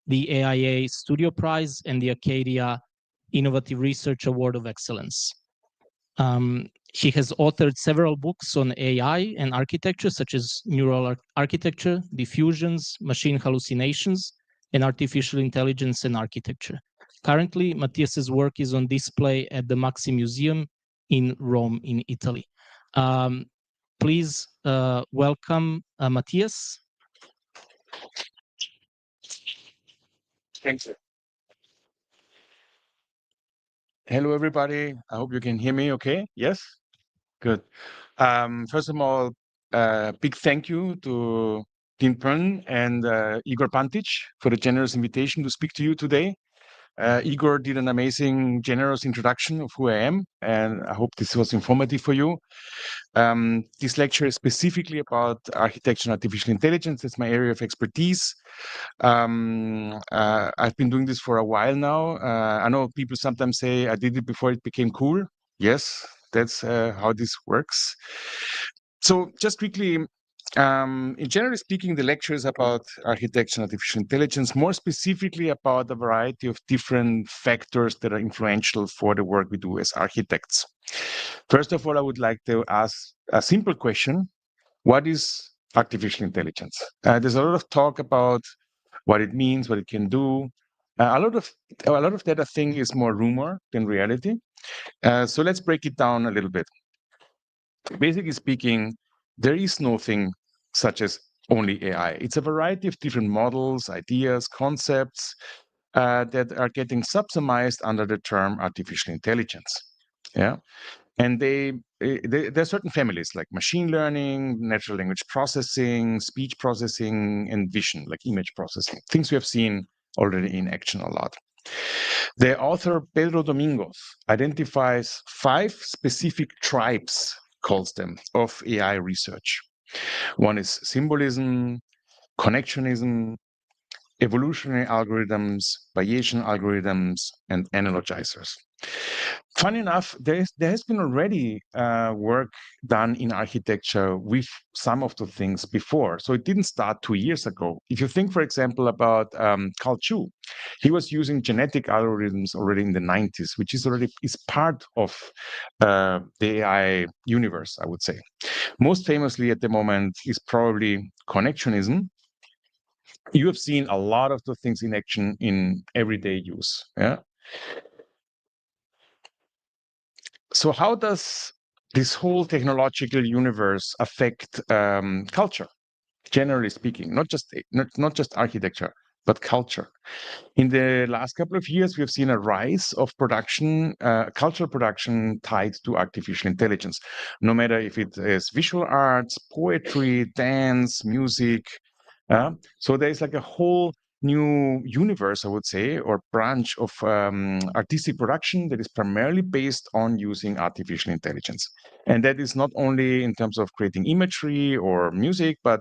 the AIA Studio Prize, and the Acadia Innovative Research Award of Excellence. He has authored several books on AI and architecture, such as Neural Architecture, Diffusions, Machine Hallucinations, and Artificial Intelligence and Architecture. Currently, Matias's work is on display at the Maxi Museum in Rome, in Italy. Please welcome Matias. Thank you. Hello, everybody. I hope you can hear me okay. Yes? Good. First of all, big thank you to Tim Pern and Igor Pantic for the generous invitation to speak to you today. Igor did an amazing, generous introduction of who I am, and I hope this was informative for you. This lecture is specifically about architecture and artificial intelligence. That's my area of expertise. I've been doing this for a while now. I know people sometimes say I did it before it became cool. Yes, that's how this works. So just quickly, in generally speaking, the lecture is about architecture and artificial intelligence, more specifically about a variety of different factors that are influential for the work we do as architects. First of all, I would like to ask a simple question. What is artificial intelligence? There's a lot of talk about what it means, what it can do. A lot of that, I think, is more rumor than reality. So let's break it down a little bit. Basically speaking, there is nothing such as only AI. It's a variety of different models, ideas, concepts that are getting subsumized under the term artificial intelligence. Yeah. And there are certain families like machine learning, natural language processing, speech processing, and vision, like image processing, things we have seen already in action a lot. The author Pedro Domingos identifies 5 specific tribes, calls them, of AI research. One is symbolism, connectionism, evolutionary algorithms, Bayesian algorithms, and analogizers. Funny enough, there has been already work done in architecture with some of the things before. So it didn't start 2 years ago. If you think, for example, about Carl Chu, he was using genetic algorithms already in the 90s, which is part of the AI universe, I would say. Most famously at the moment is probably connectionism. You have seen a lot of the things in action in everyday use. Yeah. So how does this whole technological universe affect culture, generally speaking, not just architecture, but culture? In the last couple of years, we have seen a rise of production, cultural production tied to artificial intelligence, no matter if it is visual arts, poetry, dance, music. So there's like a whole new universe, I would say, or branch of artistic production that is primarily based on using artificial intelligence. And that is not only in terms of creating imagery or music, but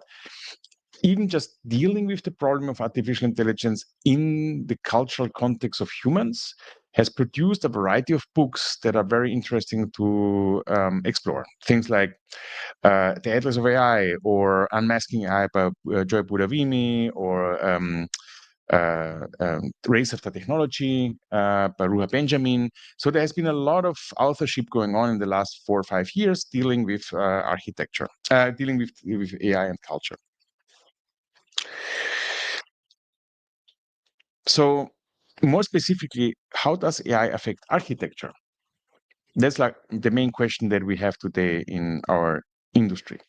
even just dealing with the problem of artificial intelligence in the cultural context of humans has produced a variety of books that are very interesting to explore. Things like The Atlas of AI or Unmasking AI by Joy Budavimi or Race After Technology by Ruha Benjamin. So there has been a lot of authorship going on in the last 4 or 5 years dealing with architecture, dealing with AI and culture. So more specifically, how does AI affect architecture? That's like the main question that we have today in our industry.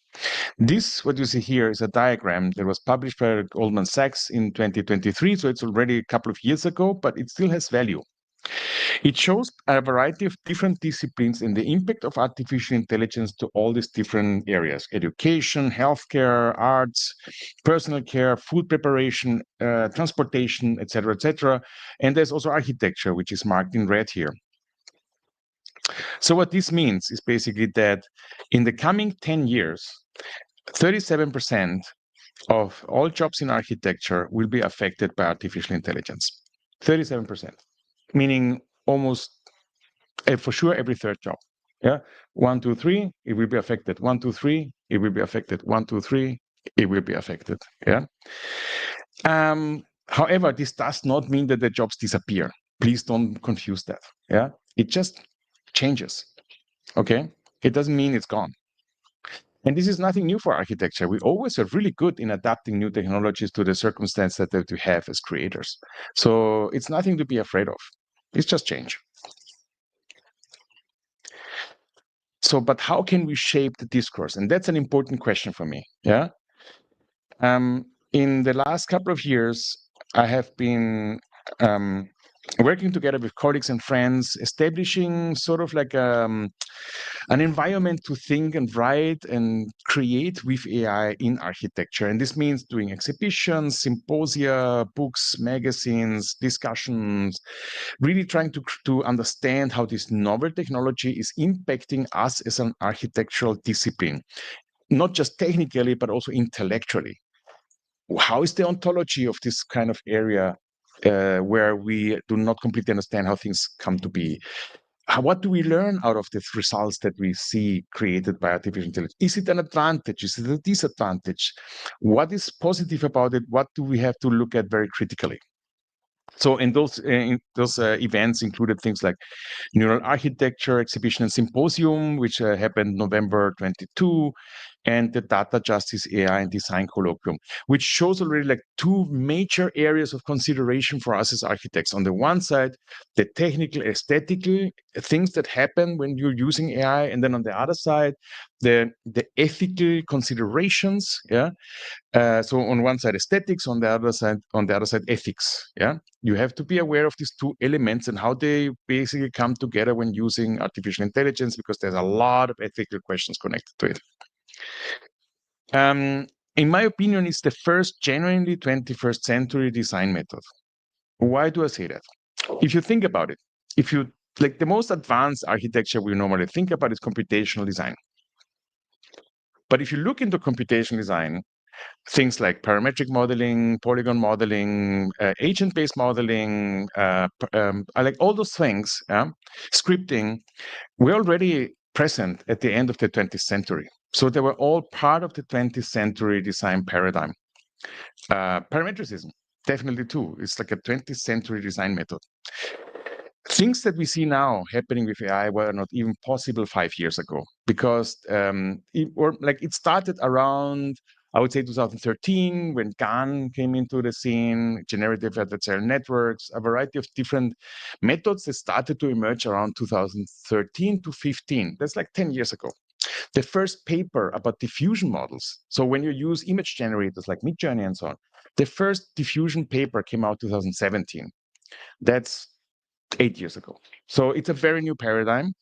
This, what you see here, is a diagram that was published by Goldman Sachs in 2023. So it's already a couple of years ago, but it still has value. It shows a variety of different disciplines and the impact of artificial intelligence to all these different areas: education, healthcare, arts, personal care, food preparation, transportation, etc., etc. And there's also architecture, which is marked in red here. So what this means is basically that in the coming 10 years, 37% of all jobs in architecture will be affected by artificial intelligence. 37%, meaning almost for sure every third job. Yeah, 1, 2, 3, it will be affected. 1, 2, 3, it will be affected. 1, 2, 3, it will be affected. Yeah. However, this does not mean that the jobs disappear. Please don't confuse that. Yeah, it just changes. Okay, it doesn't mean it's gone. And this is nothing new for architecture. We always are really good in adapting new technologies to the circumstances that we have as creators. So it's nothing to be afraid of. It's just change. So, but how can we shape the discourse? And that's an important question for me. Yeah. In the last couple of years, I have been working together with colleagues and friends, establishing sort of like an environment to think and write and create with AI in architecture. And this means doing exhibitions, symposia, books, magazines, discussions, really trying to understand how this novel technology is impacting us as an architectural discipline, not just technically, but also intellectually. How is the ontology of this kind of area where we do not completely understand how things come to be? What do we learn out of the results that we see created by artificial intelligence? Is it an advantage? Is it a disadvantage? What is positive about it? What do we have to look at very critically? So in those events included things like Neural Architecture Exhibition and Symposium, which happened November 22, and the Data Justice AI and Design Colloquium, which shows already like two major areas of consideration for us as architects. On the one side, the technical, aesthetical things that happen when you're using AI, and then on the other side, the ethical considerations. Yeah. So on one side aesthetics, on the other side ethics. Yeah, you have to be aware of these two elements and how they basically come together when using artificial intelligence, because there's a lot of ethical questions connected to it. In my opinion, it's the first genuinely 21st century design method. Why do I say that? If you think about it, if you like the most advanced architecture we normally think about is computational design. But if you look into computational design, things like parametric modeling, polygon modeling, agent-based modeling, I like all those things, scripting, we're already present at the end of the 20th century. So they were all part of the 20th century design paradigm. Parametricism, definitely too. It's like a 20th century design method. Things that we see now happening with AI were not even possible 5 years ago, because it started around, I would say, 2013, when GAN came into the scene, generative adversarial networks, a variety of different methods that started to emerge around 2013 to 15. That's like 10 years ago. The first paper about diffusion models, so when you use image generators like Midjourney and so on, the first diffusion paper came out 2017. That's 8 years ago. So it's a very new paradigm,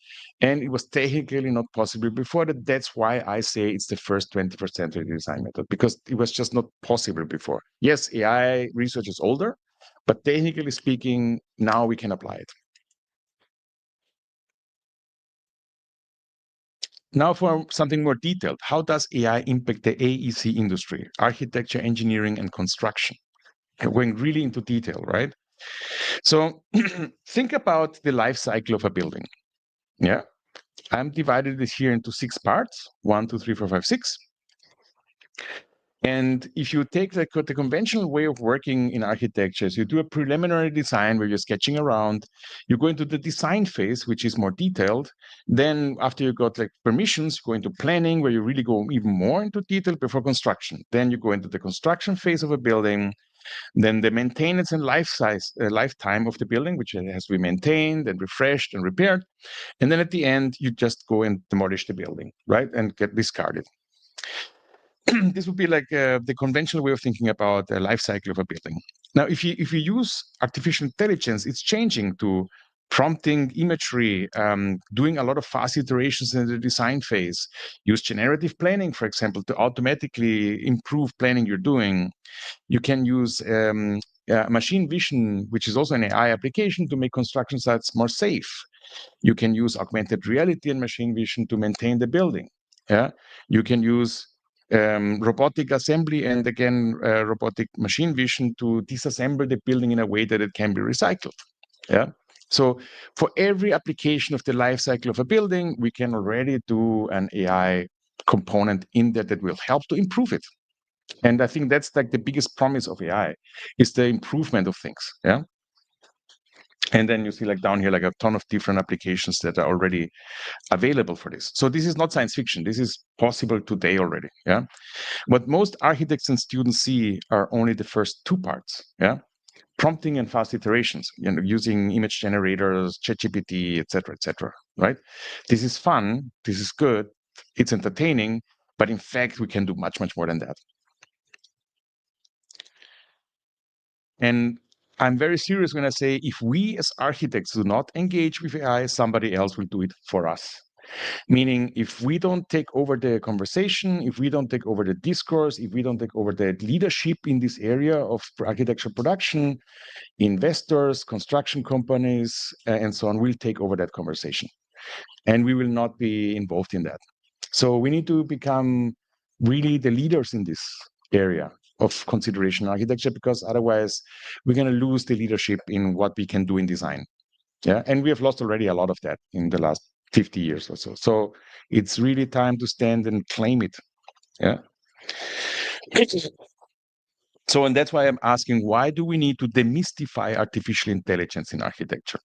and it was technically not possible before that. That's why I say it's the first 21st century design method, because it was just not possible before. Yes, AI research is older, but technically speaking, now we can apply it. Now for something more detailed, how does AI impact the AEC industry, architecture, engineering, and construction? Going really into detail, right? So think about the life cycle of a building. Yeah. I'm divided this here into 6 parts, 1, 2, 3, 4, 5, 6. And if you take the conventional way of working in architecture, so you do a preliminary design where you're sketching around, you go into the design phase, which is more detailed. Then after you got like permissions, you go into planning, where you really go even more into detail before construction. Then you go into the construction phase of a building. Then the maintenance and lifetime of the building, which has to be maintained and refreshed and repaired. And then at the end, you just go and demolish the building, right? And get discarded. This would be like the conventional way of thinking about the life cycle of a building. Now, if you use artificial intelligence, it's changing to prompting imagery, doing a lot of fast iterations in the design phase, use generative planning, for example, to automatically improve planning you're doing. You can use machine vision, which is also an AI application, to make construction sites more safe. You can use augmented reality and machine vision to maintain the building. Yeah, you can use robotic assembly and again robotic machine vision to disassemble the building in a way that it can be recycled. Yeah. So for every application of the life cycle of a building, we can already do an AI component in there that will help to improve it. And I think that's like the biggest promise of AI is the improvement of things. Yeah. And then you see like down here, like a ton of different applications that are already available for this. So this is not science fiction. This is possible today already. Yeah. What most architects and students see are only the first two parts. Yeah. Prompting and fast iterations, using image generators, ChatGPT, etc., etc. Right? This is fun. This is good. It's entertaining. But in fact, we can do much, much more than that. And I'm very serious when I say if we as architects do not engage with AI, somebody else will do it for us. Meaning, if we don't take over the conversation, if we don't take over the discourse, if we don't take over the leadership in this area of architecture production, investors, construction companies, and so on will take over that conversation. And we will not be involved in that. So we need to become really the leaders in this area of consideration architecture, because otherwise we're going to lose the leadership in what we can do in design. Yeah, and we have lost already a lot of that in the last 50 years or so. So it's really time to stand and claim it. Yeah. So, and that's why I'm asking, why do we need to demystify artificial intelligence in architecture?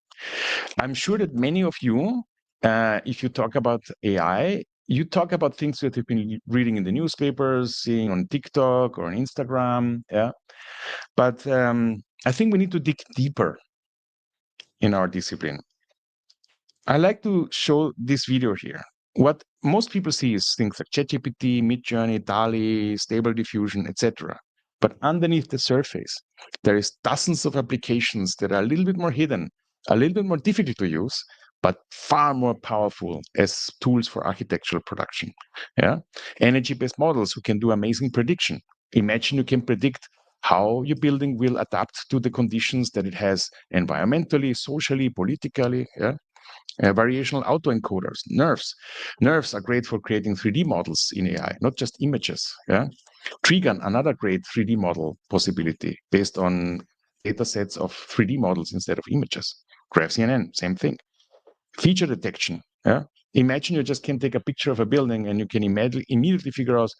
I'm sure that many of you, if you talk about AI, you talk about things that you've been reading in the newspapers, seeing on TikTok or on Instagram. Yeah. But I think we need to dig deeper in our discipline. I like to show this video here. What most people see is things like ChatGPT, Midjourney, DALL-E, Stable Diffusion, etc. But underneath the surface, there is dozens of applications that are a little bit more hidden, a little bit more difficult to use, but far more powerful as tools for architectural production. Yeah, energy-based models who can do amazing prediction. Imagine you can predict how your building will adapt to the conditions that it has environmentally, socially, politically. Yeah. Variational autoencoders, NERVs. NERVs are great for creating 3D models in AI, not just images. Yeah, Trigon, another great 3D model possibility based on data sets of 3D models instead of images. GraphCNN, same thing. Feature detection. Yeah, imagine you just can take a picture of a building and you can immediately figure out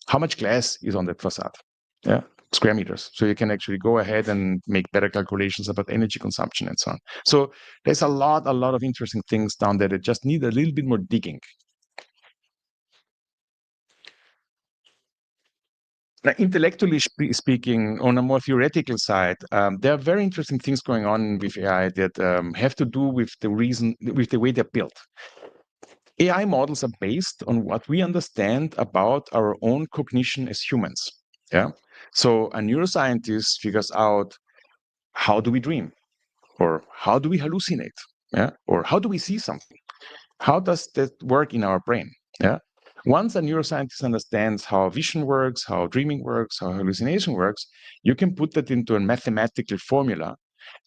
how much glass is on that facade. Yeah, square meters. So you can actually go ahead and make better calculations about energy consumption and so on. So there's a lot of interesting things down there that just need a little bit more digging. Now, intellectually speaking, on a more theoretical side, there are very interesting things going on with AI that have to do with the way they're built. AI models are based on what we understand about our own cognition as humans. Yeah. So a neuroscientist figures out, how do we dream? Or how do we hallucinate? Yeah. Or how do we see something? How does that work in our brain? Yeah. Once a neuroscientist understands how vision works, how dreaming works, how hallucination works, you can put that into a mathematical formula,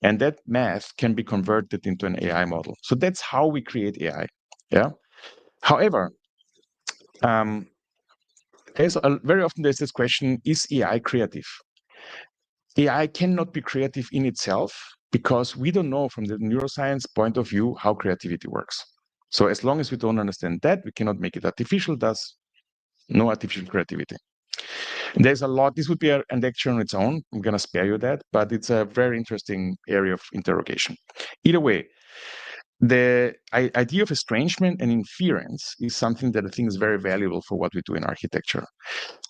and that math can be converted into an AI model. So that's how we create AI. Yeah. However, very often there's this question: is AI creative? AI cannot be creative in itself because we don't know from the neuroscience point of view how creativity works. So as long as we don't understand that, we cannot make it artificial, thus no artificial creativity. And there's a lot, this would be an lecture on its own. I'm going to spare you that, but it's a very interesting area of interrogation. Either way, the idea of estrangement and inference is something that I think is very valuable for what we do in architecture.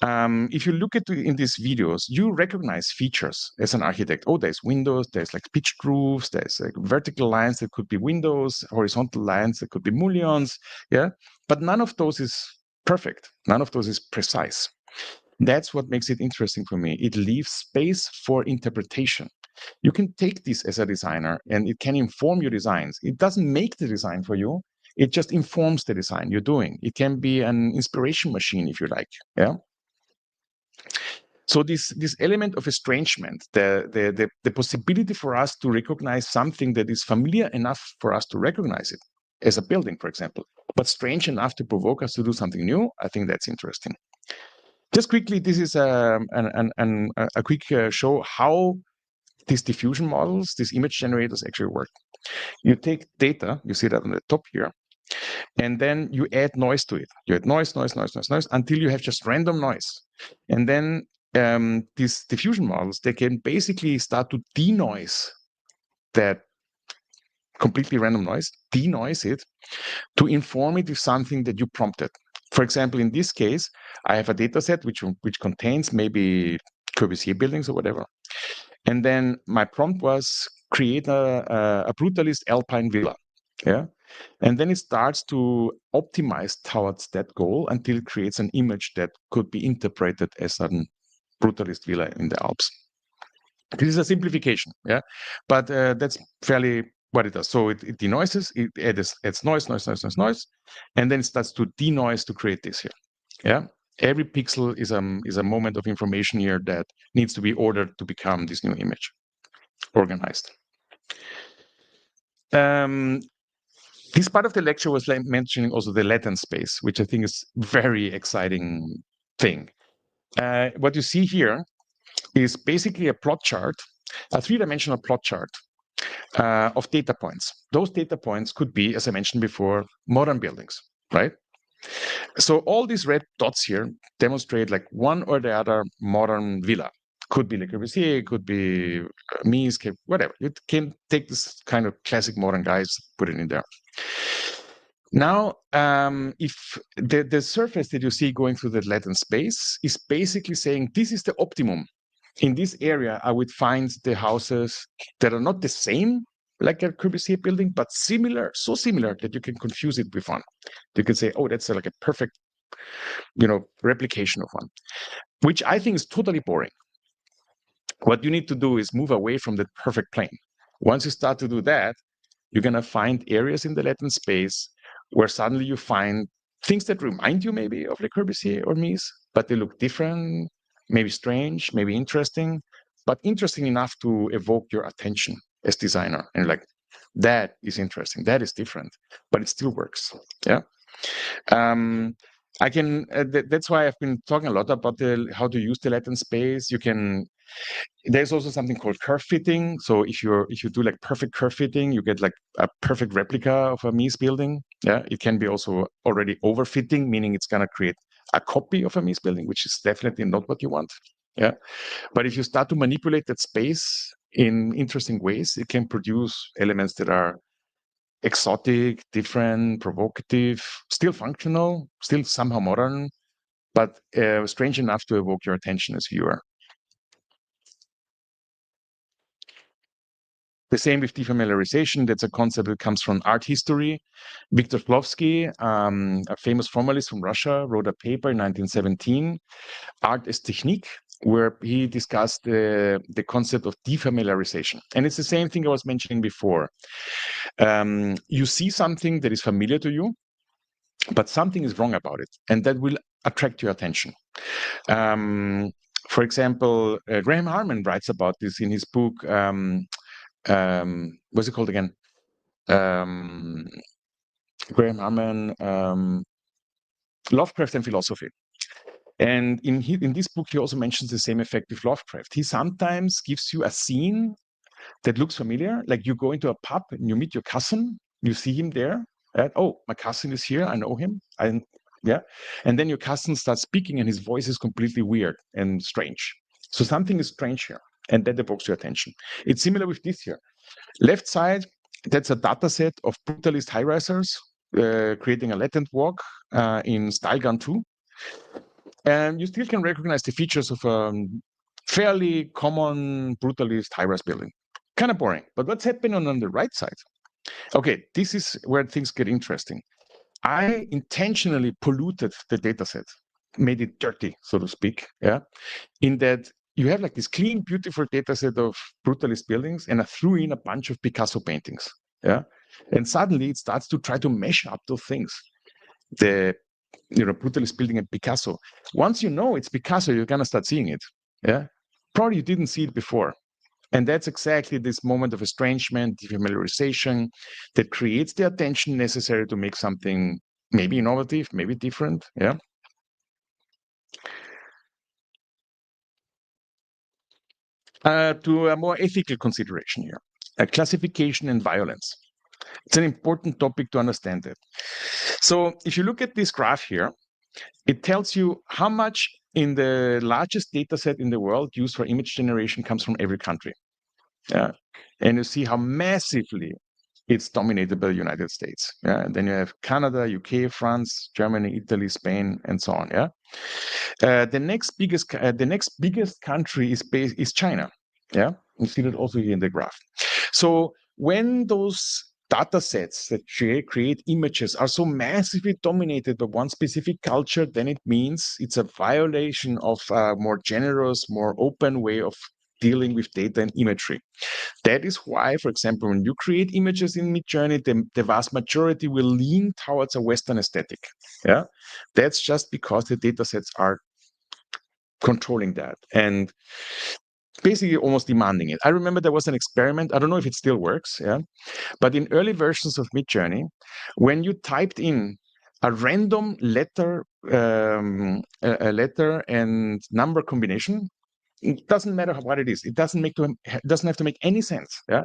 If you look at in these videos, you recognize features as an architect. Oh, there's windows, there's like pitched roofs, there's like vertical lines that could be windows, horizontal lines that could be mullions. Yeah, but none of those is perfect. None of those is precise. That's what makes it interesting for me. It leaves space for interpretation. You can take this as a designer and it can inform your designs. It doesn't make the design for you. It just informs the design you're doing. It can be an inspiration machine, if you like. Yeah. So this element of estrangement, the possibility for us to recognize something that is familiar enough for us to recognize it as a building, for example, but strange enough to provoke us to do something new, I think that's interesting. Just quickly, this is a quick show how these diffusion models, these image generators actually work. You take data, you see that on the top here, and then you add noise to it. You add noise until you have just random noise. And then these diffusion models, they can basically start to denoise that completely random noise, denoise it, to inform it with something that you prompted. For example, in this case, I have a data set which contains maybe Corbusier buildings or whatever. And then my prompt was create a brutalist alpine villa. Yeah. And then it starts to optimize towards that goal until it creates an image that could be interpreted as a brutalist villa in the Alps. This is a simplification, yeah, but that's fairly what it does. So it denoises, it adds noise, and then it starts to denoise to create this here. Yeah, every pixel is a moment of information here that needs to be ordered to become this new image, organized. This part of the lecture was mentioning also the latent space, which I think is very exciting thing. What you see here is basically a plot chart, a three-dimensional plot chart of data points. Those data points could be, as I mentioned before, modern buildings, right? So all these red dots here demonstrate like one or the other modern villa. Could be Le Corbusier, could be Mies, whatever. You can take this kind of classic modern guys, put it in there. Now, if the surface that you see going through that latent space is basically saying this is the optimum. In this area, I would find the houses that are not the same like a Corbusier building, but similar, so similar that you can confuse it with one. You can say, oh, that's like a perfect, replication of one, which I think is totally boring. What you need to do is move away from that perfect plane. Once you start to do that, you're going to find areas in the latent space where suddenly you find things that remind you maybe of Le Corbusier or Mies, but they look different, maybe strange, maybe interesting, but interesting enough to evoke your attention as designer. And like, that is interesting, that is different, but it still works. Yeah. I can. That's why I've been talking a lot about how to use the latent space. There's also something called curve fitting. So if you do like perfect curve fitting, you get like a perfect replica of a Mies building. Yeah, it can be also already overfitting, meaning it's gonna create a copy of a Mies building, which is definitely not what you want. Yeah, but if you start to manipulate that space in interesting ways, it can produce elements that are exotic, different, provocative, still functional, still somehow modern, but strange enough to evoke your attention as viewer. The same with defamiliarization. That's a concept that comes from art history. Viktor Shklovsky, a famous formalist from Russia, wrote a paper in 1917, Art as Technique, where he discussed the concept of defamiliarization. And it's the same thing I was mentioning before. You see something that is familiar to you, but something is wrong about it, and that will attract your attention. For example, Graham Harman writes about this in his book, what's it called again? Graham Harman, Lovecraft and Philosophy. And in this book, he also mentions the same effect with Lovecraft. He sometimes gives you a scene that looks familiar, like you go into a pub and you meet your cousin, you see him there, and oh, my cousin is here, I know him, and then your cousin starts speaking and his voice is completely weird and strange. So something is strange here, and that evokes your attention. It's similar with this here. Left side, that's a data set of brutalist high-risers creating a latent walk in Stylegun 2. And you still can recognize the features of a fairly common brutalist high-rise building. Kind of boring, but what's happening on the right side? Okay, this is where things get interesting. I intentionally polluted the data set, made it dirty, so to speak, yeah, in that you have like this clean, beautiful data set of brutalist buildings, and I threw in a bunch of Picasso paintings, yeah, and suddenly it starts to try to mesh up those things. The brutalist building and Picasso. Once you know it's Picasso, you're gonna start seeing it, yeah. Probably you didn't see it before. And that's exactly this moment of estrangement, defamiliarization, that creates the attention necessary to make something maybe innovative, maybe different. Yeah. To a more ethical consideration here, classification and violence. It's an important topic to understand it. So if you look at this graph here, it tells you how much in the largest data set in the world used for image generation comes from every country. Yeah. And you see how massively it's dominated by the United States. Yeah. And then you have Canada, UK, France, Germany, Italy, Spain, and so on. Yeah. The next biggest country is China. Yeah. You see that also here in the graph. So when those data sets that create images are so massively dominated by one specific culture, then it means it's a violation of a more generous, more open way of dealing with data and imagery. That is why, for example, when you create images in Midjourney, the vast majority will lean towards a Western aesthetic. Yeah, that's just because the data sets are controlling that and basically almost demanding it. I remember there was an experiment. I don't know if it still works. Yeah, but in early versions of Midjourney, when you typed in a random letter, a letter and number combination, it doesn't matter what it is. It doesn't have to make any sense. Yeah,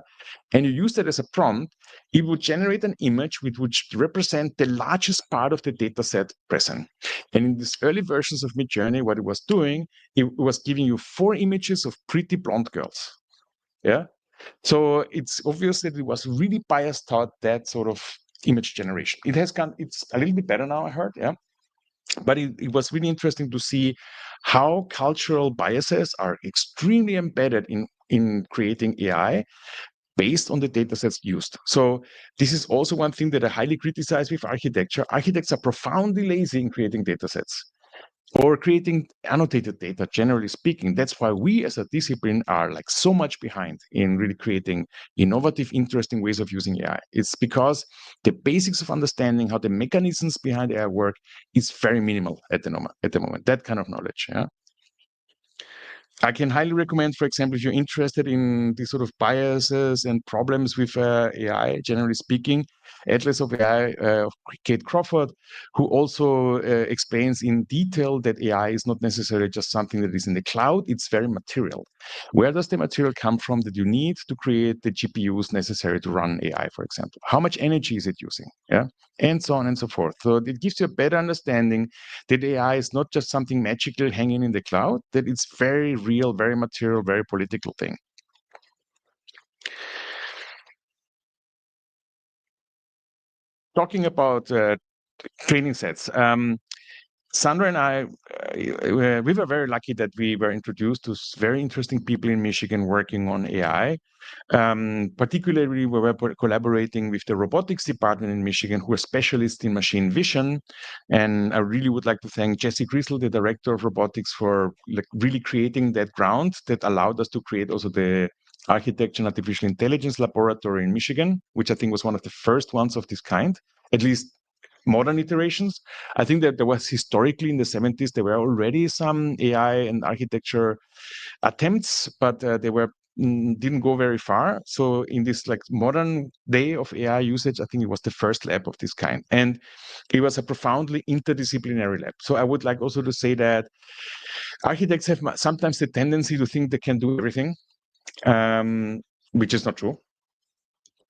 and you use that as a prompt, it would generate an image which would represent the largest part of the data set present. And in these early versions of Midjourney, what it was doing, it was giving you 4 images of pretty blonde girls. Yeah, so it's obvious that it was really biased toward that sort of image generation. It's a little bit better now, I heard. Yeah. But it was really interesting to see how cultural biases are extremely embedded in creating AI based on the data sets used. So this is also one thing that I highly criticize with architecture. Architects are profoundly lazy in creating data sets or creating annotated data, generally speaking. That's why we as a discipline are like so much behind in really creating innovative, interesting ways of using AI. It's because the basics of understanding how the mechanisms behind AI work is very minimal at the moment, that kind of knowledge. Yeah. I can highly recommend, for example, if you're interested in these sort of biases and problems with AI, generally speaking, Atlas of AI of Kate Crawford, who also explains in detail that AI is not necessarily just something that is in the cloud, it's very material. Where does the material come from that you need to create the GPUs necessary to run AI, for example? How much energy is it using? Yeah, and so on and so forth. So it gives you a better understanding that AI is not just something magical hanging in the cloud, that it's very real, very material, very political thing. Talking about training sets, Sandra and I, we were very lucky that we were introduced to very interesting people in Michigan working on AI. Particularly, we were collaborating with the robotics department in Michigan, who are specialists in machine vision. And I really would like to thank Jesse Grisel, the director of robotics, for really creating that ground that allowed us to create also the Architecture and Artificial Intelligence Laboratory in Michigan, which I think was one of the first ones of this kind, at least modern iterations. I think that there was historically in the 70s, there were already some AI and architecture attempts, but they were didn't go very far. So in this like modern day of AI usage, I think it was the first lab of this kind. And it was a profoundly interdisciplinary lab. So I would like also to say that architects have sometimes the tendency to think they can do everything, which is not true.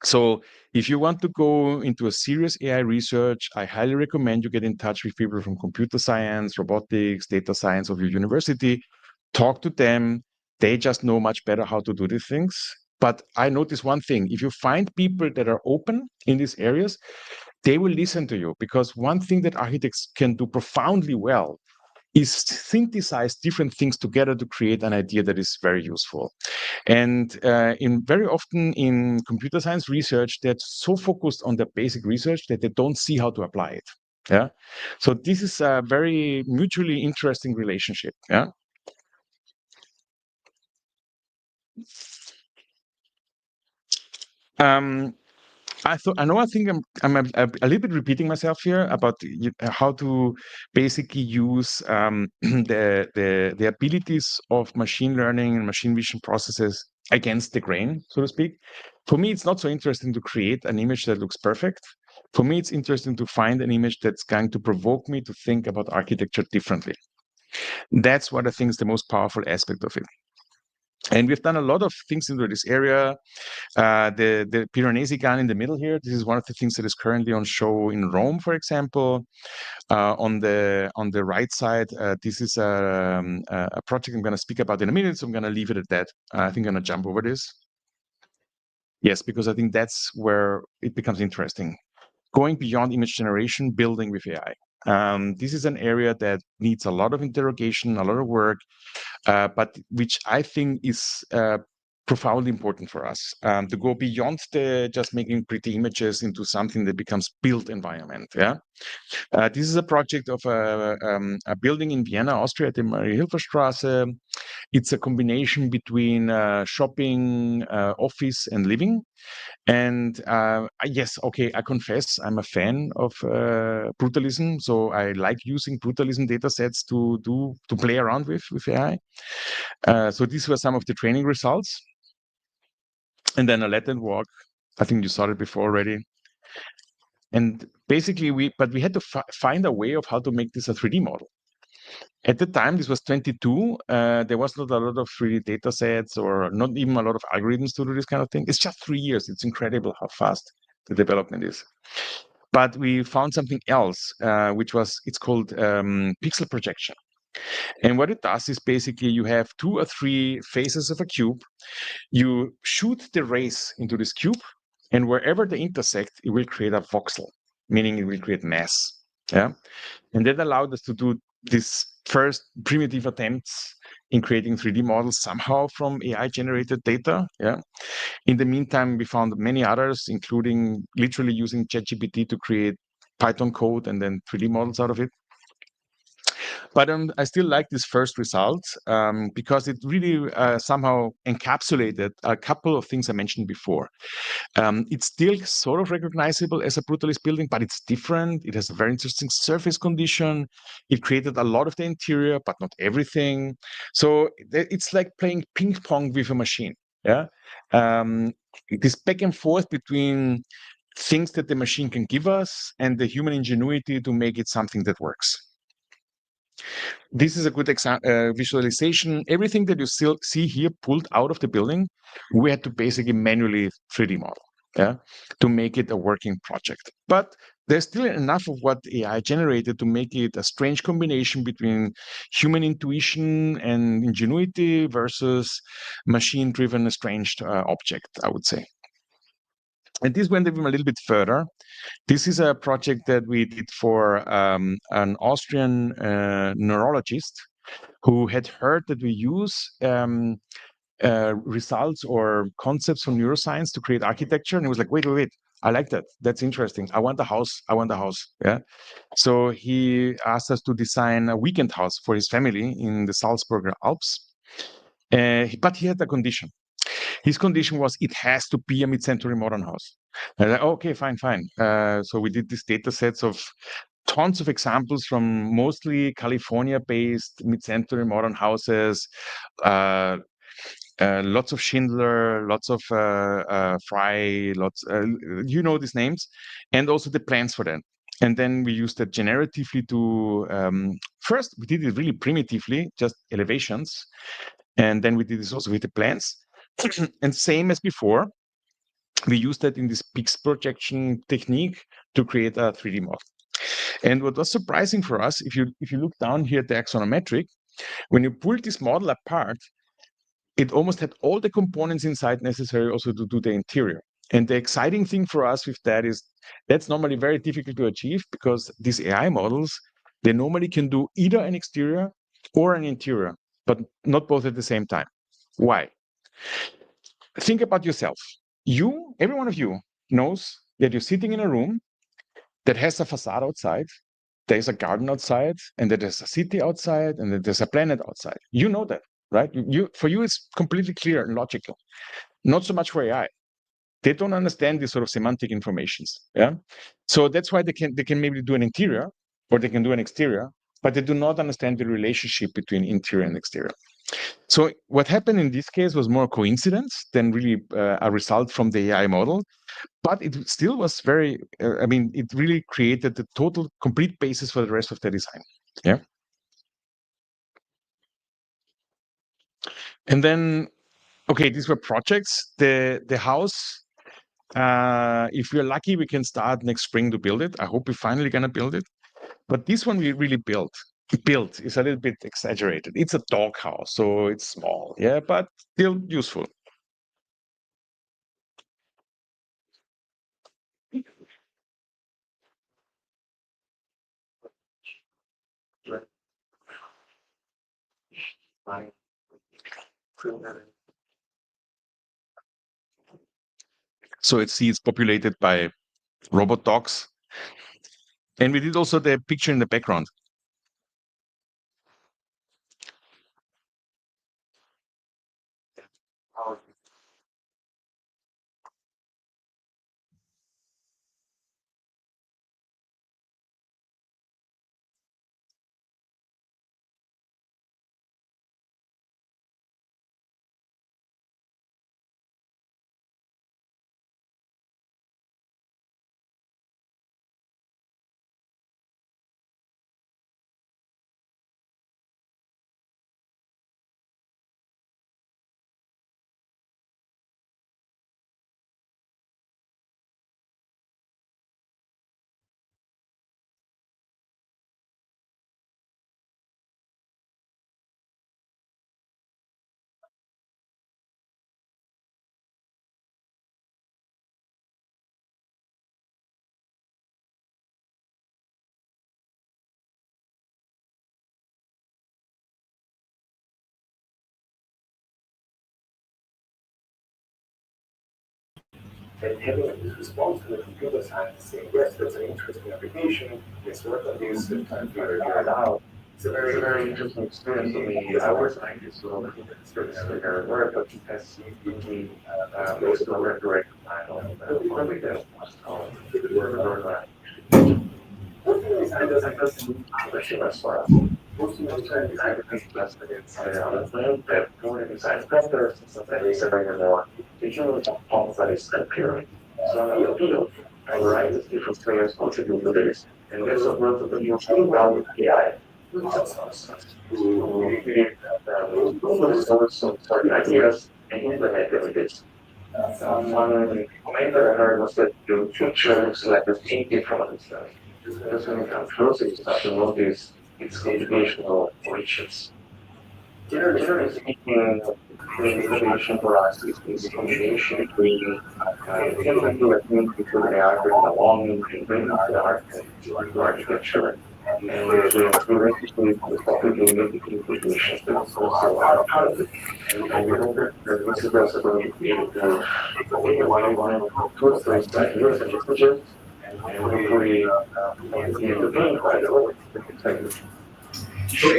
So if you want to go into a serious AI research, I highly recommend you get in touch with people from computer science, robotics, data science of your university. Talk to them. They just know much better how to do these things. But I notice one thing. If you find people that are open in these areas, they will listen to you, because one thing that architects can do profoundly well is synthesize different things together to create an idea that is very useful. And in very often in computer science research, they're so focused on the basic research that they don't see how to apply it. Yeah. So this is a very mutually interesting relationship. Yeah. I think I'm a little bit repeating myself here about how to basically use the abilities of machine learning and machine vision processes against the grain, so to speak. For me, it's not so interesting to create an image that looks perfect. For me, it's interesting to find an image that's going to provoke me to think about architecture differently. That's what I think is the most powerful aspect of it. And we've done a lot of things into this area. The Piranesi gun in the middle here, this is one of the things that is currently on show in Rome, for example. On the right side, this is a project I'm going to speak about in a minute, so I'm going to leave it at that. I think I'm going to jump over this. Yes, because I think that's where it becomes interesting. Going beyond image generation, building with AI. This is an area that needs a lot of interrogation, a lot of work, but which I think is profoundly important for us to go beyond just making pretty images into something that becomes built environment. Yeah, this is a project of a building in Vienna, Austria, at the Marie-Hilfer-Straße. It's a combination between shopping, office, and living. And yes, okay, I confess I'm a fan of brutalism. So I like using brutalism data sets to play around with AI. So these were some of the training results. And then a latent walk. I think you saw it before already. And basically, we had to find a way of how to make this a 3D model. At the time, this was 22. There was not a lot of 3D data sets or not even a lot of algorithms to do this kind of thing. It's just 3 years. It's incredible how fast the development is. But we found something else, it's called pixel projection. And what it does is basically you have 2 or 3 faces of a cube. You shoot the rays into this cube, and wherever they intersect, it will create a voxel, meaning it will create mass. Yeah. And that allowed us to do this first primitive attempts in creating 3D models somehow from AI-generated data. Yeah. In the meantime, we found many others, including literally using ChatGPT to create Python code and then 3D models out of it. But I still like this first result because it really somehow encapsulated a couple of things I mentioned before. It's still sort of recognizable as a brutalist building, but it's different. It has a very interesting surface condition. It created a lot of the interior, but not everything. So it's like playing ping pong with a machine. Yeah, this back and forth between things that the machine can give us and the human ingenuity to make it something that works. This is a good visualization. Everything that you still see here pulled out of the building, we had to basically manually 3D model, yeah, to make it a working project. But there's still enough of what AI generated to make it a strange combination between human intuition and ingenuity versus machine-driven estranged object, I would say. And this went even a little bit further. This is a project that we did for an Austrian neurologist who had heard that we use results or concepts from neuroscience to create architecture. And he was like, wait, I like that. That's interesting. I want a house. Yeah. So he asked us to design a weekend house for his family in the Salzburger Alps. But he had a condition. His condition was it has to be a mid-century modern house. And like, okay, fine. So we did these data sets of tons of examples from mostly California-based mid-century modern houses, lots of Schindler, lots of Fry, you know these names, and also the plans for them. And then we used that generatively to, first we did it really primitively, just elevations. And then we did this also with the plans. And same as before, we used that in this pixel projection technique to create a 3D model. And what was surprising for us, if you look down here at the axonometric, when you pull this model apart, it almost had all the components inside necessary also to do the interior. And the exciting thing for us with that is that's normally very difficult to achieve because these AI models, they normally can do either an exterior or an interior, but not both at the same time. Why? Think about yourself. Every one of you knows that you're sitting in a room that has a facade outside, there's a garden outside, and that there's a city outside, and that there's a planet outside. You know that, right? For you, it's completely clear and logical. Not so much for AI. They don't understand these sort of semantic informations. Yeah. So that's why they can maybe do an interior or they can do an exterior, but they do not understand the relationship between interior and exterior. So what happened in this case was more coincidence than really a result from the AI model, but it still was it really created the total complete basis for the rest of the design. Yeah. And then Okay, these were projects. The house, if we're lucky, we can start next spring to build it. I hope we're finally gonna build it. But this one we really built. Built is a little bit exaggerated. It's a dog house, so it's small, yeah, but still useful. So it's populated by robot dogs. And we did also the picture in the background. And having this response from the computer scientist saying, yes, that's an interesting application, let's work on this and try to figure it out. It's a very interesting experience for me. I was like this, so it's very work, but it has really most of the direct line on the that was I doesn't question as far as most of the time I think that's that more than science factors and stuff that is very more usually all that is appearing. So I write the different players contribute to this. And there's a lot of the well with AI. So certain ideas and implement them with this. One comment that I heard was that the future looks like the thinking from this stuff. Because when it comes closer, you start to notice its combinational origins. Generally speaking, the innovation for us is this combination between chemical techniques between AI bringing along and bringing the art to architecture. And we're interested in the topic of making combinations that also are part of it. And we hope that this is also going to be able to take a one-on-one towards those ideas and researchers and hopefully continue to gain quite a lot of.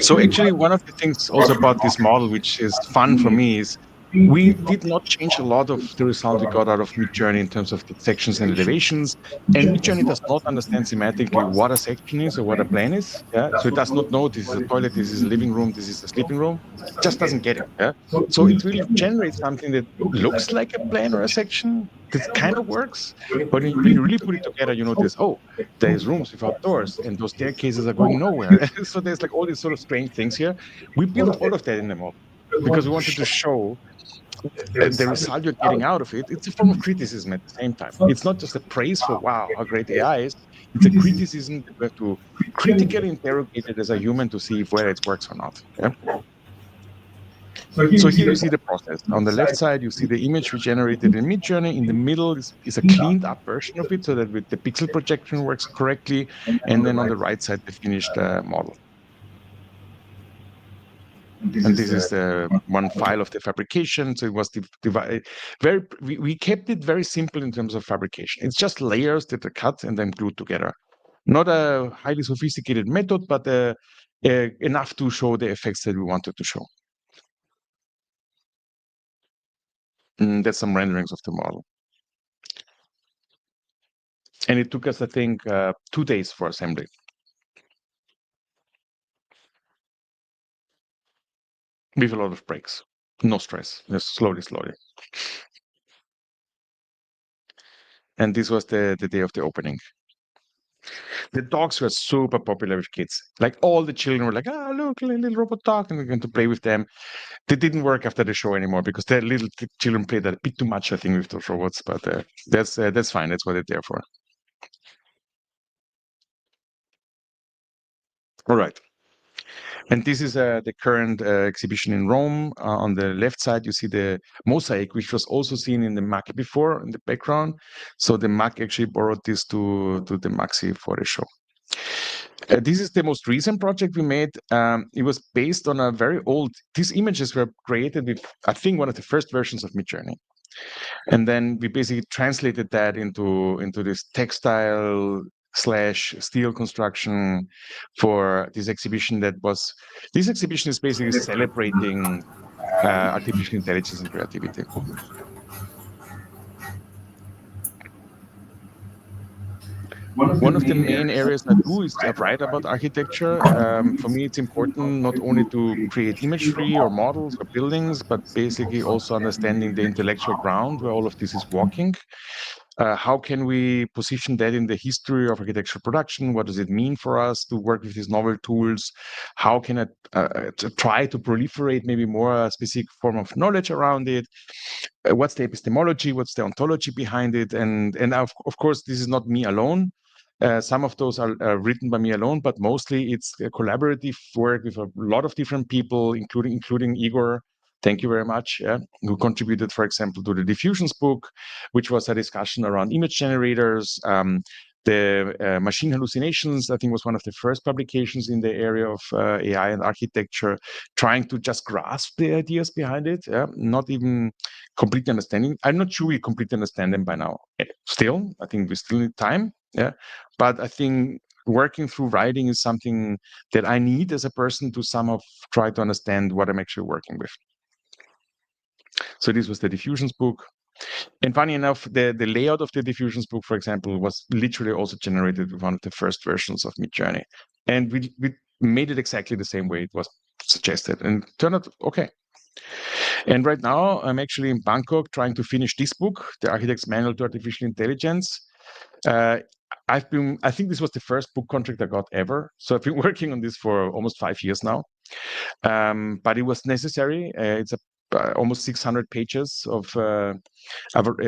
So actually, one of the things also about this model, which is fun for me, is we did not change a lot of the result we got out of Midjourney in terms of the sections and elevations. And Midjourney does not understand semantically what a section is or what a plan is. Yeah, so it does not know this is a toilet, this is a living room, this is a sleeping room. It just doesn't get it. Yeah, so it will generate something that looks like a plan or a section. That kind of works, but when you really put it together, you notice, oh, there's rooms without doors, and those staircases are going nowhere. So there's like all these sort of strange things here. We built all of that in the model because we wanted to show the result you're getting out of it. It's a form of criticism at the same time. It's not just a praise for wow, how great AI is. It's a criticism that we have to critically interrogate it as a human to see if whether it works or not. Yeah? So here you see the process. On the left side, you see the image we generated in Midjourney. In the middle is a cleaned up version of it so that with the pixel projection works correctly. And then on the right side, the finished model. And this is the one file of the fabrication. So it was divided very. We kept it very simple in terms of fabrication. It's just layers that are cut and then glued together. Not a highly sophisticated method, but enough to show the effects that we wanted to show. That's some renderings of the model. And it took us, I think, 2 days for assembly. With a lot of breaks. No stress. Just slowly. And this was the day of the opening. The dogs were super popular with kids. Like all the children were like, "Ah, look, a little robot dog," and we're going to play with them. They didn't work after the show anymore because the little children played a bit too much, I think, with those robots. But that's fine. That's what they're there for. All right. And this is the current exhibition in Rome. On the left side, you see the mosaic, which was also seen in the MAC before in the background. So the MAC actually borrowed this to the Maxi for the show. This is the most recent project we made. It was based on a very old, these images were created with, I think, one of the first versions of Midjourney. And then we basically translated that into this textile / steel construction for this exhibition this exhibition is basically celebrating artificial intelligence and creativity. One of the main areas I do is I write about architecture. For me, it's important not only to create imagery or models or buildings, but basically also understanding the intellectual ground where all of this is walking. How can we position that in the history of architectural production? What does it mean for us to work with these novel tools? How can I try to proliferate maybe more a specific form of knowledge around it? What's the epistemology? What's the ontology behind it? And of course, this is not me alone. Some of those are written by me alone, but mostly it's a collaborative work with a lot of different people, including Igor. Thank you very much. Who contributed, for example, to the Diffusions book, which was a discussion around image generators. The machine hallucinations, I think, was one of the first publications in the area of AI and architecture, trying to just grasp the ideas behind it, not even completely understanding. I'm not sure we completely understand them by now. Still, I think we still need time. Yeah, but I think working through writing is something that I need as a person to somehow try to understand what I'm actually working with. So this was the Diffusions book. And funny enough, the layout of the Diffusions book, for example, was literally also generated with one of the first versions of Midjourney. And we made it exactly the same way it was suggested, and turned out okay. And right now, I'm actually in Bangkok trying to finish this book, The Architect's Manual to Artificial Intelligence. I think this was the first book contract I got ever. So I've been working on this for almost 5 years now. But it was necessary. It's almost 600 pages of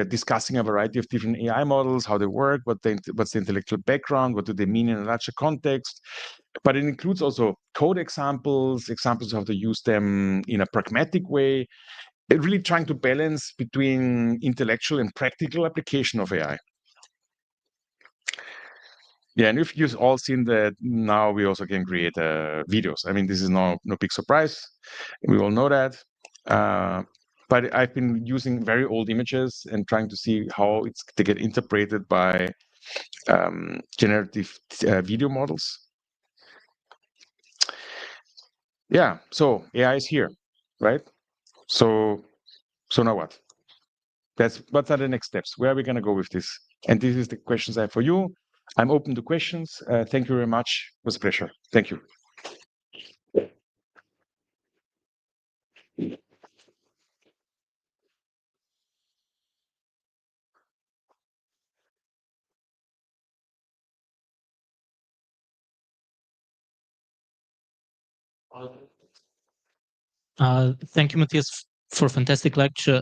discussing a variety of different AI models, how they work, what's the intellectual background, what do they mean in a larger context. But it includes also code examples of how to use them in a pragmatic way, really trying to balance between intellectual and practical application of AI. Yeah, and if you've all seen that now we also can create videos. I mean, this is no big surprise. We all know that. But I've been using very old images and trying to see how they get interpreted by generative video models. Yeah, so AI is here, right? So now what? What are the next steps? Where are we going to go with this? And this is the questions I have for you. I'm open to questions. Thank you very much. It was a pleasure. Thank you. Thank you, Matthias, for a fantastic lecture.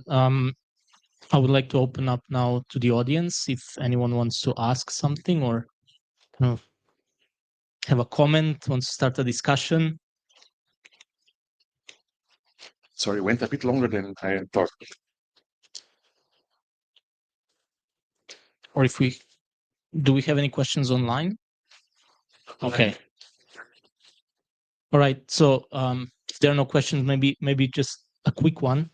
I would like to open up now to the audience if anyone wants to ask something or kind of have a comment, wants to start a discussion. Sorry, it went a bit longer than I thought. Or do we have any questions online? Okay. All right. So if there are no questions, maybe just a quick one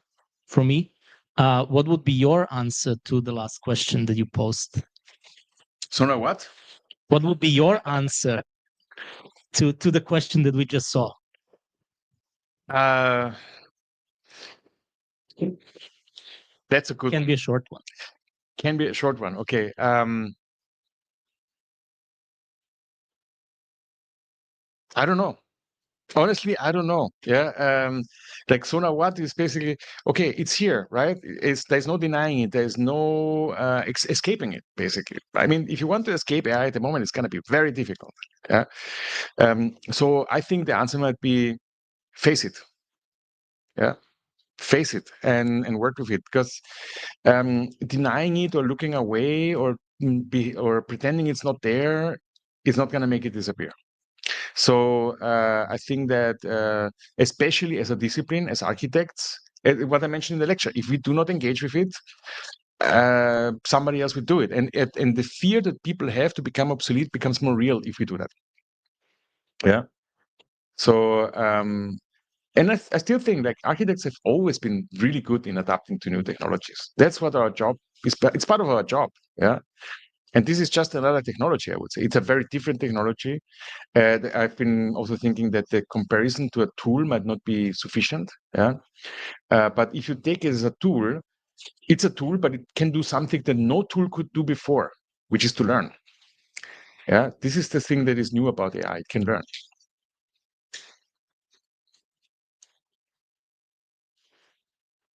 from me. What would be your answer to the last question that you posed? So now what? What would be your answer to the question that we just saw? That's a good. Can be a short one. Can be a short one. Okay. I don't know. Honestly, I don't know. Yeah. Like SoA+D is basically, okay, it's here, right? There's no denying it. There's no escaping it, basically. I mean, if you want to escape AI at the moment, it's going to be very difficult. Yeah. So I think the answer might be face it. Yeah. Face it and work with it, because denying it or looking away or or pretending it's not there is not going to make it disappear. So I think that especially as a discipline, as architects, what I mentioned in the lecture, if we do not engage with it, somebody else will do it, and the fear that people have to become obsolete becomes more real if we do that. Yeah. So and I still think like architects have always been really good in adapting to new technologies. That's what our job is. It's part of our job. Yeah. And this is just another technology, I would say. It's a very different technology. I've been also thinking that the comparison to a tool might not be sufficient. Yeah. But if you take it as a tool, it's a tool, but it can do something that no tool could do before, which is to learn. Yeah. This is the thing that is new about AI. It can learn.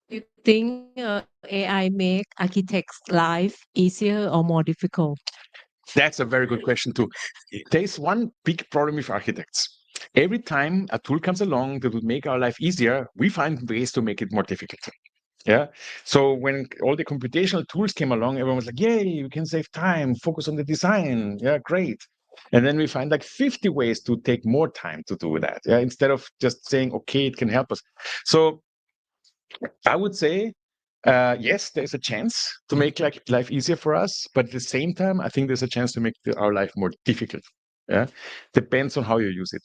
You think AI make architects' life easier or more difficult? That's a very good question too. There's one big problem with architects. Every time a tool comes along that would make our life easier, we find ways to make it more difficult. Yeah. So when all the computational tools came along, everyone was like, yay, you can save time, focus on the design. Yeah, great. And then we find like 50 ways to take more time to do that. Yeah, instead of just saying, okay, it can help us. So I would say, yes, there's a chance to make like life easier for us, but at the same time, I think there's a chance to make our life more difficult. Yeah, depends on how you use it.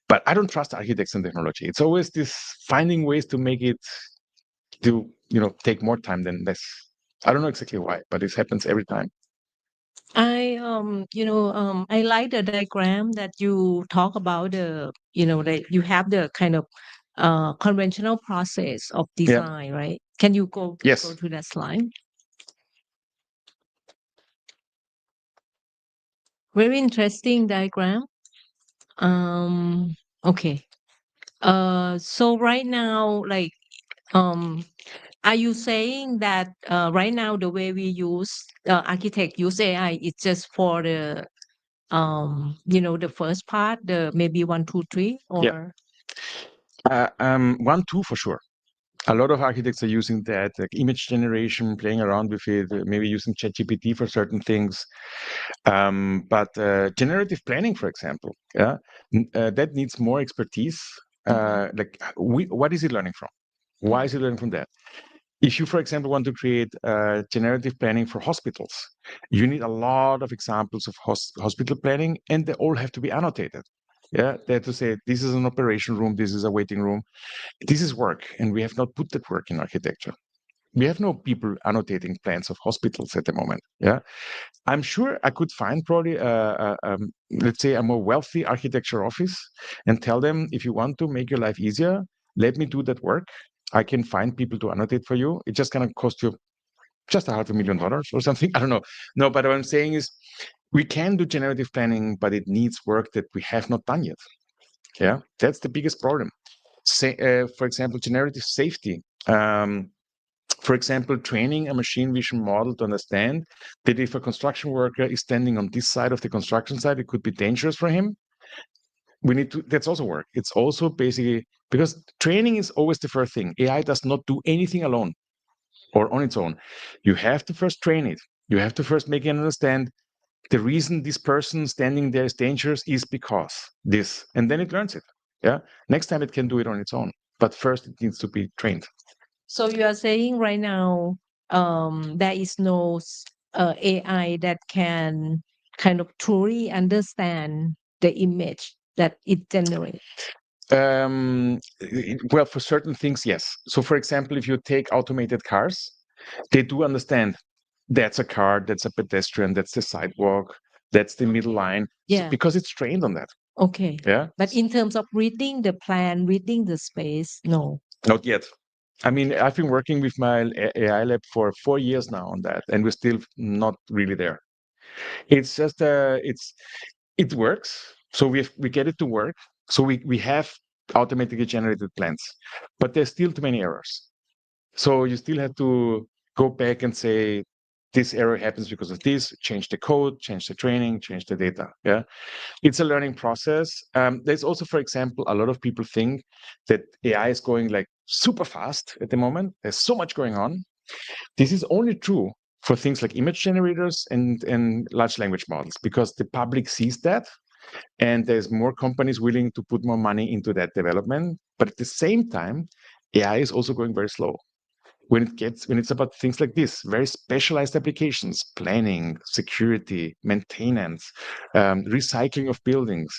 But I don't trust architects and technology. It's always this finding ways to make it to take more time than less. I don't know exactly why, but it happens every time. I like the diagram that you talk about that you have the kind of conventional process of Yeah. design, right? Can you go Yes. to that slide? Very interesting diagram. Okay. So right now, like, are you saying that right now the way we use architect use AI is just for the the first part, the maybe 1, 2, 3, or? Yeah. 1, 2 for sure. A lot of architects are using that, like image generation, playing around with it, maybe using ChatGPT for certain things. But generative planning, for example, yeah, that needs more expertise. Like, what is it learning from? Why is it learning from that? If you, for example, want to create generative planning for hospitals, you need a lot of examples of hospital planning, and they all have to be annotated. Yeah, they have to say, this is an operation room, this is a waiting room. This is work, and we have not put that work in architecture. We have no people annotating plans of hospitals at the moment. Yeah, I'm sure I could find probably, let's say, a more wealthy architecture office and tell them, if you want to make your life easier, let me do that work. I can find people to annotate for you. It's just going to cost you just $500,000 or something. I don't know. No, but what I'm saying is, we can do generative planning, but it needs work that we have not done yet. Yeah, that's the biggest problem. Say, for example, generative safety. For example, training a machine vision model to understand that if a construction worker is standing on this side of the construction site, it could be dangerous for him. We need to, that's also work. It's also basically, because training is always the first thing. AI does not do anything alone or on its own. You have to first train it. You have to first make it understand the reason this person standing there is dangerous is because this, and then it learns it. Yeah. Next time it can do it on its own, but first it needs to be trained. So you are saying right now, there is no AI that can kind of truly understand the image that it generates. Well, for certain things, yes. So, for example, if you take automated cars, they do understand that's a car, that's a pedestrian, that's the sidewalk, that's the middle line. Yeah. So, because it's trained on that. Okay. Yeah. But in terms of reading the plan, reading the space, no. Not yet. I mean, I've been working with my AI lab for 4 years now on that, and we're still not really there. It's just it works. So we get it to work. So we have automatically generated plans, but there's still too many errors. So you still have to go back and say, this error happens because of this, change the code, change the training, change the data. Yeah, it's a learning process. There's also, for example, a lot of people think that AI is going like super fast at the moment. There's so much going on. This is only true for things like image generators and large language models, because the public sees that and there's more companies willing to put more money into that development. But at the same time, AI is also going very slow. When it's about things like this, very specialized applications, planning, security, maintenance, recycling of buildings,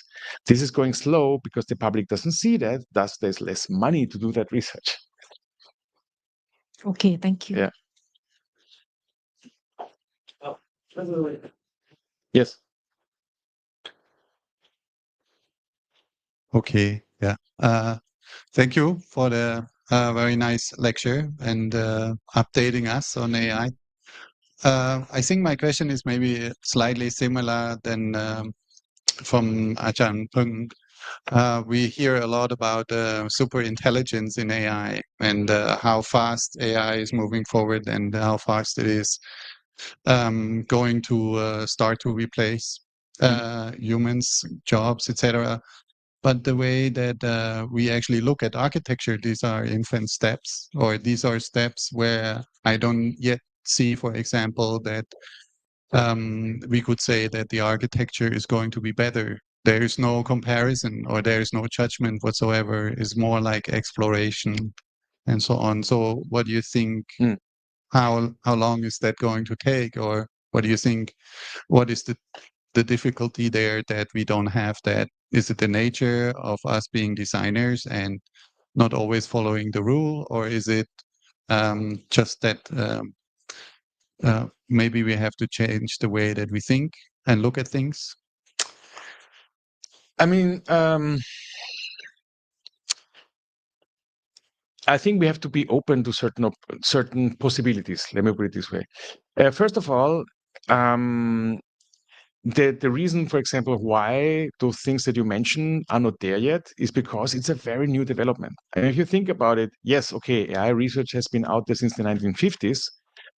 this is going slow because the public doesn't see that. Thus, there's less money to do that research. Okay, thank you. Yeah. Yes. Okay. Yeah. Thank you for the very nice lecture and updating us on AI. I think my question is maybe slightly similar than from Ajahn Pung. We hear a lot about super intelligence in AI and how fast AI is moving forward and how fast it is going to start to replace humans, jobs, etc. But the way that we actually look at architecture, these are infant steps, or these are steps where I don't yet see, for example, that we could say that the architecture is going to be better. There is no comparison or there is no judgment whatsoever. It's more like exploration and so on. So what do you think? How long is that going to take? Or what do you think? What is the difficulty there that we don't have that? Is it the nature of us being designers and not always following the rule? Or is it just that maybe we have to change the way that we think and look at things? I mean, I think we have to be open to certain possibilities. Let me put it this way. First of all, the reason, for example, why those things that you mentioned are not there yet is because it's a very new development. And if you think about it, yes, okay, AI research has been out there since the 1950s,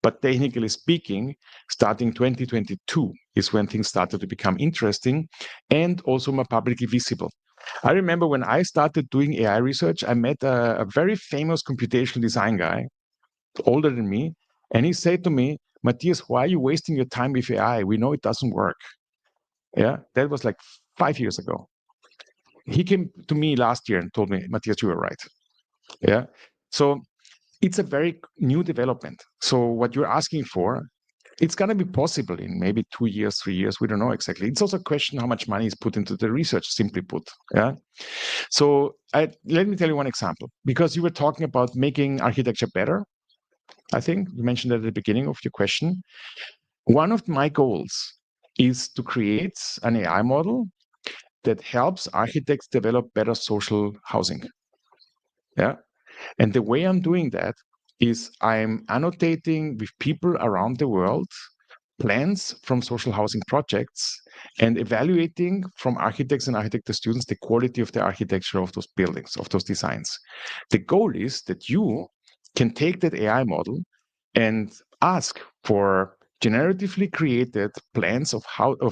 but technically speaking, starting 2022 is when things started to become interesting and also more publicly visible. I remember when I started doing AI research, I met a very famous computational design guy, older than me, and he said to me, Matthias, why are you wasting your time with AI? We know it doesn't work. Yeah, that was like 5 years ago. He came to me last year and told me, Matthias, you were right. Yeah. So it's a very new development. So what you're asking for, it's going to be possible in maybe 2 years, 3 years. We don't know exactly. It's also a question how much money is put into the research, simply put. Yeah. So let me tell you one example, because you were talking about making architecture better. I think you mentioned that at the beginning of your question. One of my goals is to create an AI model that helps architects develop better social housing. Yeah. And the way I'm doing that is I'm annotating with people around the world plans from social housing projects and evaluating from architects and architecture students the quality of the architecture of those buildings, of those designs. The goal is that you can take that AI model and ask for generatively created plans of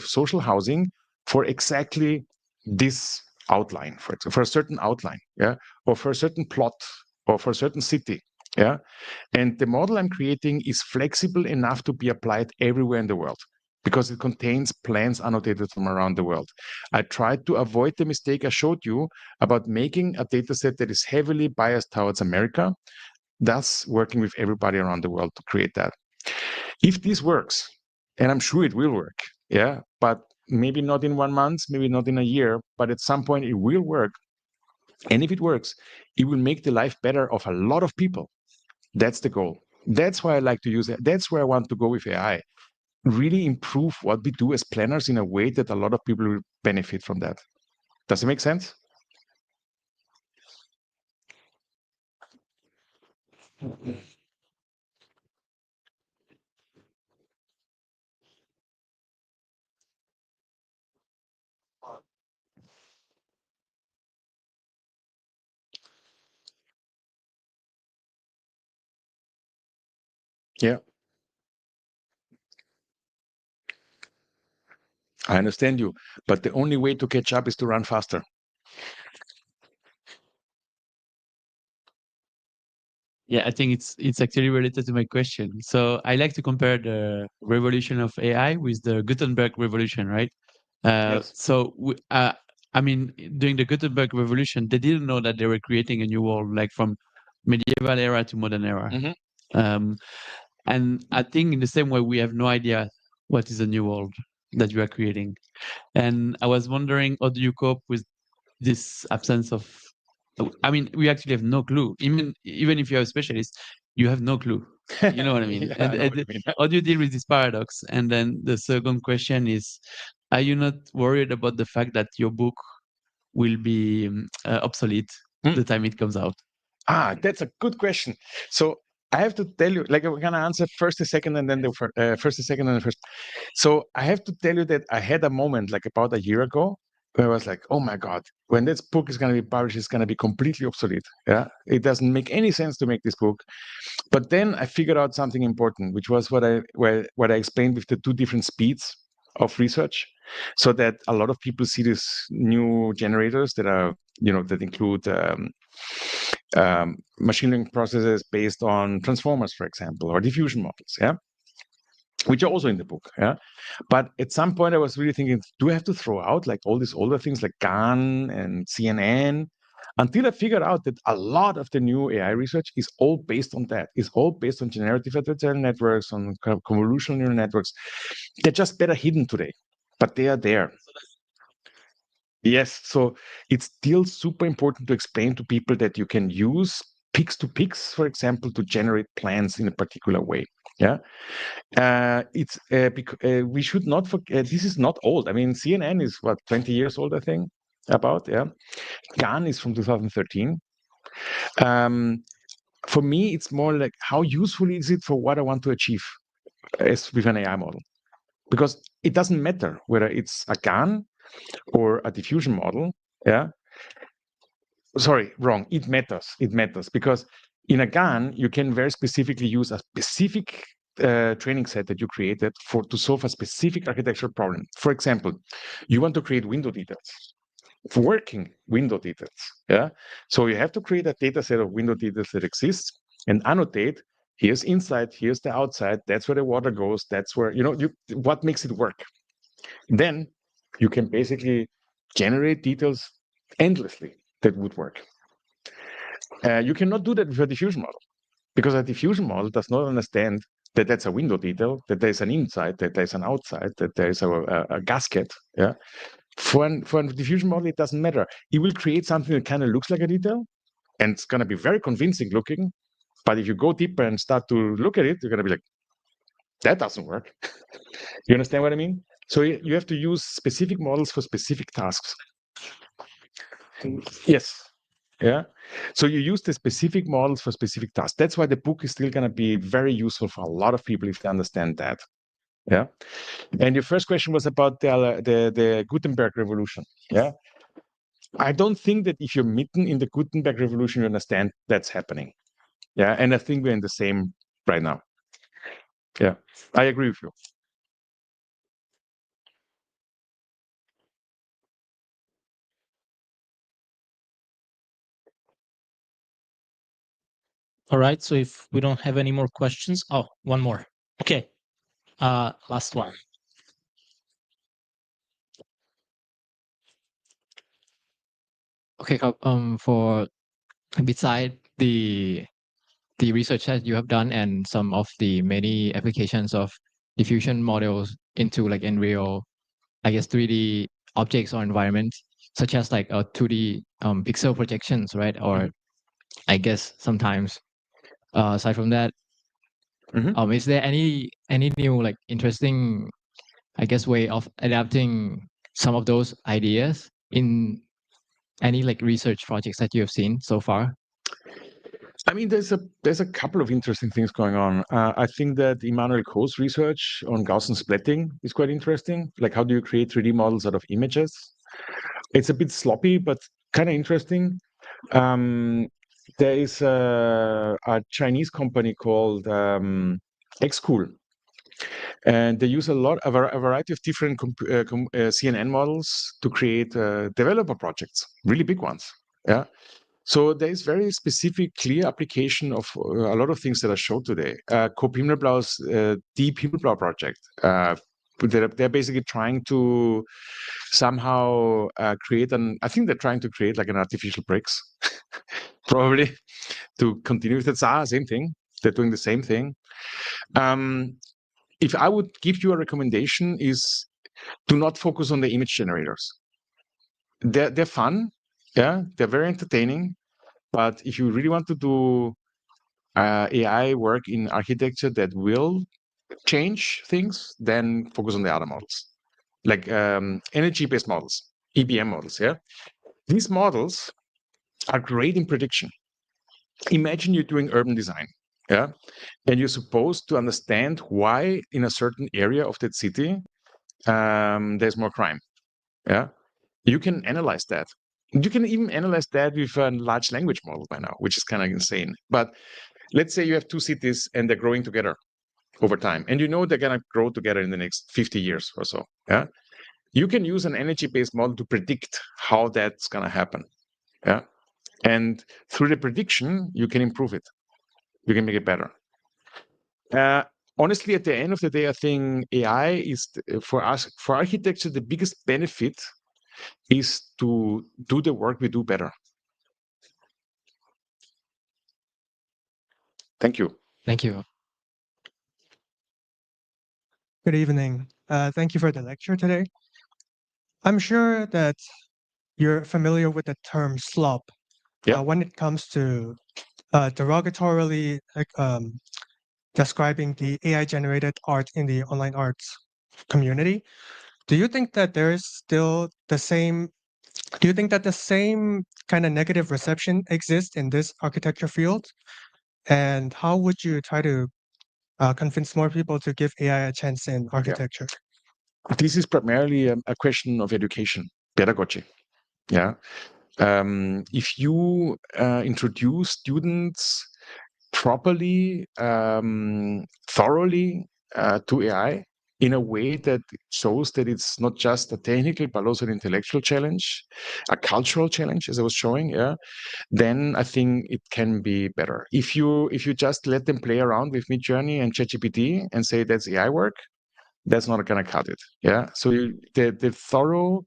social housing for exactly this outline, for example, for a certain outline, yeah, or for a certain plot, or for a certain city, yeah. And the model I'm creating is flexible enough to be applied everywhere in the world because it contains plans annotated from around the world. I tried to avoid the mistake I showed you about making a data set that is heavily biased towards America, thus working with everybody around the world to create that. If this works, and I'm sure it will work, yeah, but maybe not in 1 month, maybe not in a year, but at some point it will work. And if it works, it will make the life better of a lot of people. That's the goal. That's why I like to use it. That's where I want to go with AI. Really improve what we do as planners in a way that a lot of people will benefit from that. Does it make sense? Yeah, I understand you, but the only way to catch up is to run faster. Yeah, I think it's actually related to my question. So I like to compare the revolution of AI with the Gutenberg revolution, right? Yes. So I mean, during the Gutenberg revolution, they didn't know that they were creating a new world, like from medieval era to modern era. Mhm. And I think in the same way, we have no idea what is the new world that we are creating. And I was wondering, how do you cope with this absence of? I mean, we actually have no clue. Even if you're a specialist, you have no clue. You know what I mean? Yeah, I know what you mean. How do you deal with this paradox? And then the second question is, are you not worried about the fact that your book will be obsolete the time it comes out? That's a good question. So I have to tell you, like, we're gonna answer first the second, and then the first the second, and the first. So I have to tell you that I had a moment, like about a year ago, where I was like, "Oh my God, when this book is gonna be published, it's gonna be completely obsolete. Yeah, it doesn't make any sense to make this book." But then I figured out something important, which was what I explained with the two different speeds of research, so that a lot of people see these new generators that are, that include machine learning processes based on transformers, for example, or diffusion models, yeah, which are also in the book, yeah. But at some point, I was really thinking, do I have to throw out like all these older things like GAN and CNN? Until I figured out that a lot of the new AI research is all based on that. It's all based on generative adversarial networks, on convolutional neural networks. They're just better hidden today, but they are there. Yes, so it's still super important to explain to people that you can use pix to pix, for example, to generate plans in a particular way. Yeah, we should not forget. This is not old. I mean, CNN is what, 20 years old, I think. About, yeah. GAN is from 2013. For me, it's more like how useful is it for what I want to achieve as with an AI model, because it doesn't matter whether it's a GAN or a diffusion model. Yeah. Sorry, wrong. It matters. It matters because in a GAN, you can very specifically use a specific training set that you created to solve a specific architectural problem. For example, you want to create window details, working window details. Yeah. So you have to create a data set of window details that exists and annotate. Here's inside. Here's the outside. That's where the water goes. That's where what makes it work. Then you can basically generate details endlessly that would work. You cannot do that with a diffusion model because a diffusion model does not understand that that's a window detail, that there's an inside, that there's an outside, that there's a gasket. Yeah. For a diffusion model, it doesn't matter. It will create something that kind of looks like a detail, and it's going to be very convincing looking. But if you go deeper and start to look at it, you're going to be like, that doesn't work. You understand what I mean? So you have to use specific models for specific tasks. Yes. Yeah. So you use the specific models for specific tasks. That's why the book is still going to be very useful for a lot of people if they understand that. Yeah. And your first question was about the Gutenberg revolution. Yeah. I don't think that if you're mitten in the Gutenberg revolution, you understand that's happening. Yeah. And I think we're in the same right now. Yeah. I agree with you. All right. So if we don't have any more questions, one more. Okay. Last one. Okay, for beside the research that you have done and some of the many applications of diffusion models into like in real, I guess 3D objects or environments, such as like 2D pixel projections, right? Or I guess sometimes aside from that, is there any new like interesting, I guess, way of adapting some of those ideas in any like research projects that you have seen so far? I mean, there's a couple of interesting things going on. I think that Immanuel Koh's research on Gaussian splatting is quite interesting. Like, how do you create 3D models out of images? It's a bit sloppy, but kind of interesting. There is a Chinese company called ex-school. And they use a variety of different CNN models to create developer projects, really big ones. Yeah. So there is very specific, clear application of a lot of things that I showed today. Coop Himmelblau's Deep Himmelblau project. They're basically trying to somehow create I think they're trying to create like an artificial bricks, probably, to continue with the same thing. They're doing the same thing. If I would give you a recommendation is do not focus on the image generators. They're fun. Yeah, they're very entertaining. But if you really want to do AI work in architecture that will change things, then focus on the other models, like energy-based models, EBM models. Yeah, these models are great in prediction. Imagine you're doing urban design, yeah, and you're supposed to understand why in a certain area of that city there's more crime. Yeah, you can analyze that. You can even analyze that with a large language model by now, which is kind of insane. But let's say you have two cities and they're growing together over time, and you know they're going to grow together in the next 50 years or so. Yeah, you can use an energy-based model to predict how that's going to happen. Yeah, and through the prediction, you can improve it. You can make it better. Honestly, at the end of the day, I think AI is for us, for architecture, the biggest benefit is to do the work we do better. Thank you. Thank you. Good evening. Thank you for the lecture today. I'm sure that you're familiar with the term slop when it comes to derogatorily describing the AI-generated art in the online arts community. Do you think that there is still the same? Do you think that the same kind of negative reception exists in this architecture field? And how would you try to convince more people to give AI a chance in architecture? This is primarily a question of education, pedagogy. Yeah. If you introduce students properly, thoroughly to AI in a way that shows that it's not just a technical but also an intellectual challenge, a cultural challenge, as I was showing, yeah, then I think it can be better. If you just let them play around with Midjourney and ChatGPT and say that's AI work, that's not going to cut it. Yeah. So the thorough,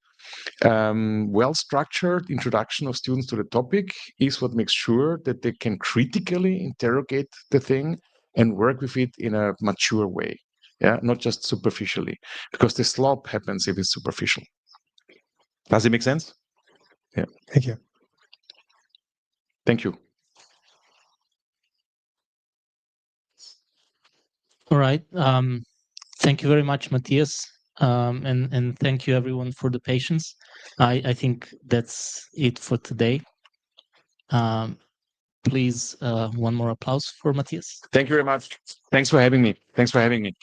well-structured introduction of students to the topic is what makes sure that they can critically interrogate the thing and work with it in a mature way. Yeah, not just superficially, because the slop happens if it's superficial. Does it make sense? Yeah. Thank you. Thank you. All right. Thank you very much, Matias. And thank you everyone for the patience. I think that's it for today. Please, one more applause for Matias. Thank you very much. Thanks for having me. Thanks for having me.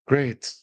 Great.